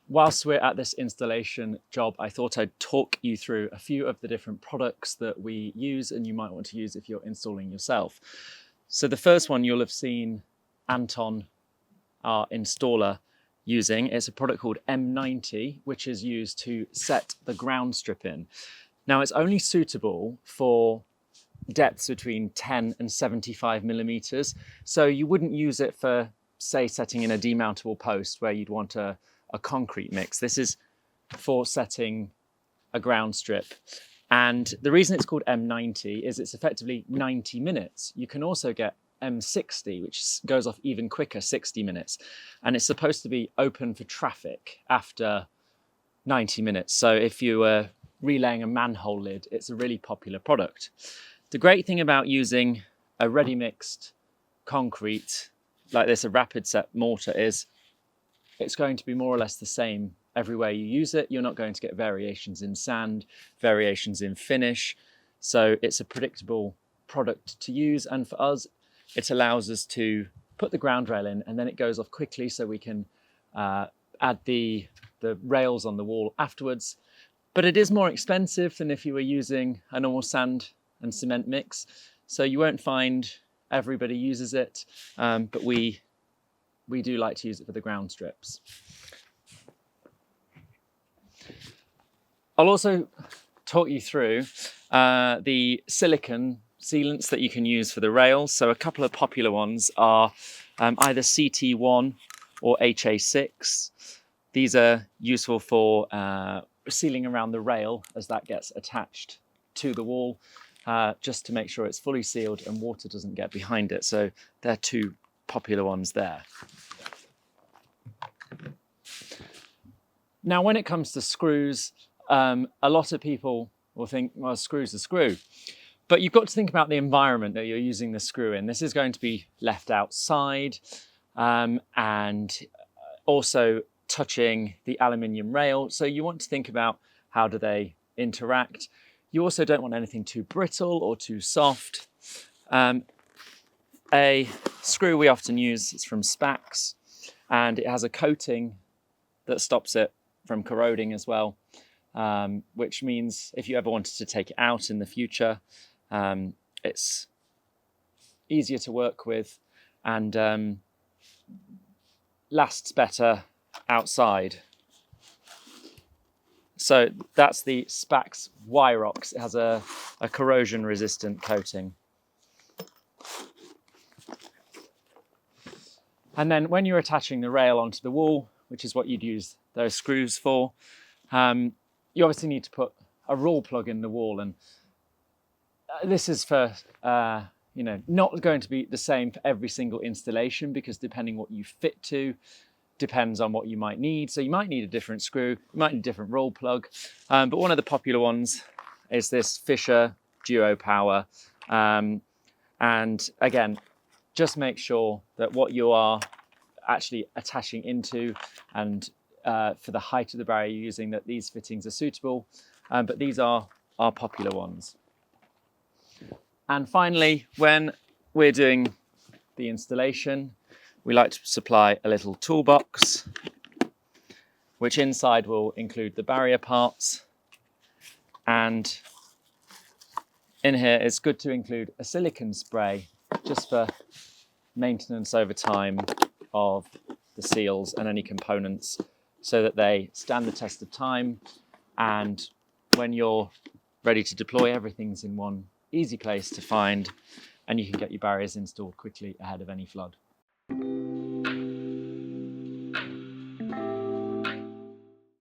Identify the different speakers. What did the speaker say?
Speaker 1: Whilst we're at this installation job, I thought I'd talk you through a few of the different products that we use and you might want to use if you're installing yourself. So the first one you'll have seen Anton, our installer, using. It's a product called M90, which is used to set the ground strip in. Now it's only suitable for depths between 10 and 75 millimeters. So you wouldn't use it for, say, setting in a demountable post where you'd want a concrete mix. This is for setting a ground strip. And the reason it's called M90 is it's effectively 90 minutes. You can also get M60, which goes off even quicker, 60 minutes. And it's supposed to be open for traffic after 90 minutes. So if you were relaying a manhole lid, it's a really popular product. The great thing about using a ready mixed concrete like this, a rapid set mortar, is it's going to be more or less the same everywhere you use it. You're not going to get variations in sand, variations in finish. So it's a predictable product to use. And for us, it allows us to put the ground rail in and then it goes off quickly so we can add the rails on the wall afterwards. But it is more expensive than if you were using a normal sand and cement mix. So you won't find everybody uses it, but we do like to use it for the ground strips. I'll also talk you through the silicone sealants that you can use for the rails. So a couple of popular ones are either CT1 or HA6. These are useful for sealing around the rail as that gets attached to the wall, just to make sure it's fully sealed and water doesn't get behind it. So they're two popular ones there. Now, when it comes to screws, a lot of people will think, well, a screw's a screw. But you've got to think about the environment that you're using the screw in. This is going to be left outside and also touching the aluminium rail. So you want to think about how do they interact. You also don't want anything too brittle or too soft. A screw we often use is from Spax, and it has a coating that stops it from corroding as well, which means if you ever wanted to take it out in the future, it's easier to work with and lasts better outside. So that's the Spax Wyrox. It has a corrosion resistant coating. And then when you're attaching the rail onto the wall, which is what you'd use those screws for, you obviously need to put a Rawl plug in the wall. And this is for, not going to be the same for every single installation, because depending what you fit to, depends on what you might need. So you might need a different screw, you might need a different Rawl plug. But one of the popular ones is this Fischer Duo Power. And again, just make sure that what you are actually attaching into and for the height of the barrier you're using, that these fittings are suitable. But these are our popular ones. And finally, when we're doing the installation, we like to supply a little toolbox, which inside will include the barrier parts. And in here, it's good to include a silicone spray just for maintenance over time of the seals and any components so that they stand the test of time. And when you're ready to deploy, everything's in one easy place to find, and you can get your barriers installed quickly ahead of any flood.